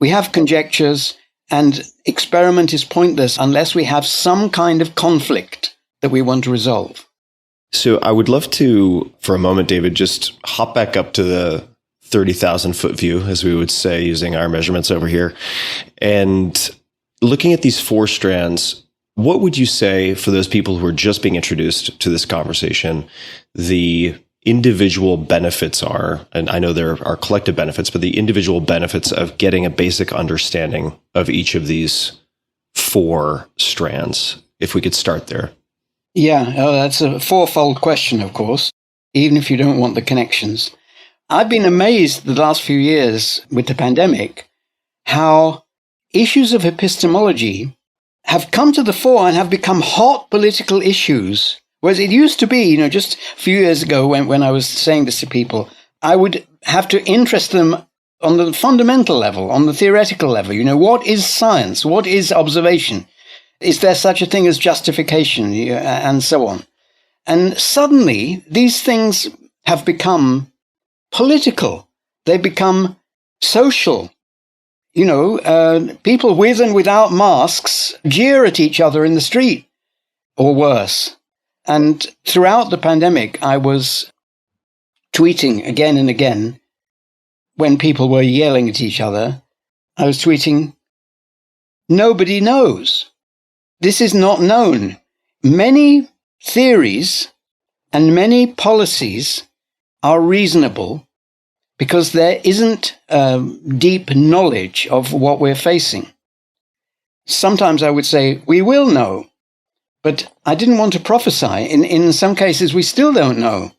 We have conjectures, and experiment is pointless unless we have some kind of conflict that we want to resolve. So I would love to, for a moment, David, just hop back up to the 30,000 foot view, as we would say, using our measurements over here. And looking at these four strands, what would you say for those people who are just being introduced to this conversation, the individual benefits are, and I know there are collective benefits, but the individual benefits of getting a basic understanding of each of these four strands, if we could start there? Yeah, that's a fourfold question, of course, even if you don't want the connections. I've been amazed the last few years with the pandemic how issues of epistemology have come to the fore and have become hot political issues. Whereas it used to be, just a few years ago when I was saying this to people, I would have to interest them on the fundamental level, on the theoretical level. What is science? What is observation? Is there such a thing as justification? And so on. And suddenly, these things have become political. They become social. People with and without masks jeer at each other in the street, or worse. And throughout the pandemic, I was tweeting again and again when people were yelling at each other. I was tweeting, nobody knows. This is not known. Many theories and many policies are reasonable because there isn't deep knowledge of what we're facing. Sometimes I would say, we will know. But I didn't want to prophesy. In some cases, we still don't know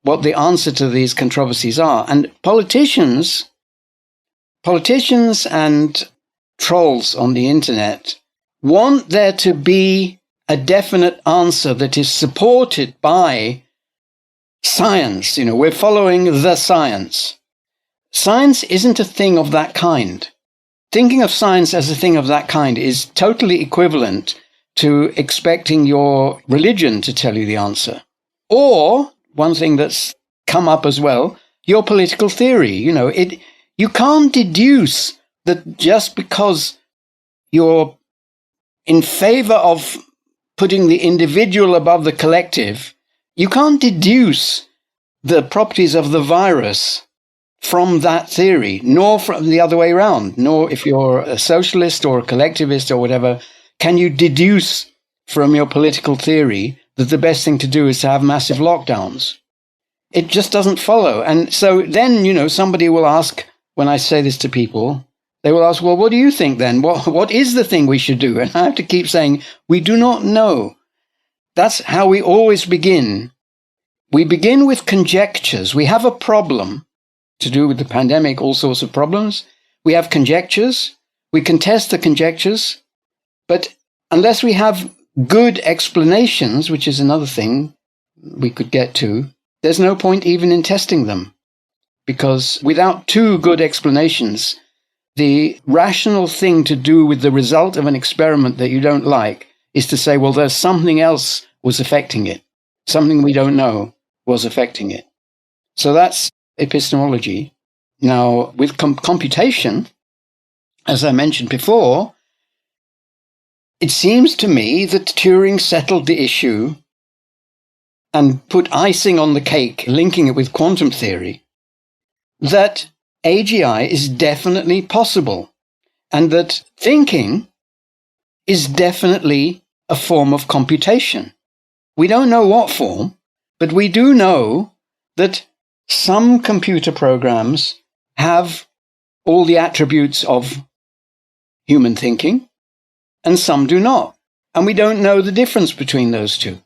what the answer to these controversies are. And politicians and trolls on the internet want there to be a definite answer that is supported by science. We're following the science. Science isn't a thing of that kind. Thinking of science as a thing of that kind is totally equivalent to expecting your religion to tell you the answer. Or, one thing that's come up as well, your political theory. You can't deduce that just because you're in favor of putting the individual above the collective, you can't deduce the properties of the virus from that theory, nor from the other way around, nor if you're a socialist or a collectivist or whatever, can you deduce from your political theory that the best thing to do is to have massive lockdowns? It just doesn't follow. And so then, somebody will ask, when I say this to people, they will ask, well, what do you think then? What is the thing we should do? And I have to keep saying, we do not know. That's how we always begin. We begin with conjectures. We have a problem to do with the pandemic, all sorts of problems. We have conjectures. We can test the conjectures. But unless we have good explanations, which is another thing we could get to, there's no point even in testing them. Because without two good explanations, the rational thing to do with the result of an experiment that you don't like is to say, well, there's something else was affecting it. Something we don't know was affecting it. So that's epistemology. Now, with computation, as I mentioned before, it seems to me that Turing settled the issue and put icing on the cake, linking it with quantum theory, that AGI is definitely possible and that thinking is definitely a form of computation. We don't know what form, but we do know that some computer programs have all the attributes of human thinking, and some do not. And we don't know the difference between those two.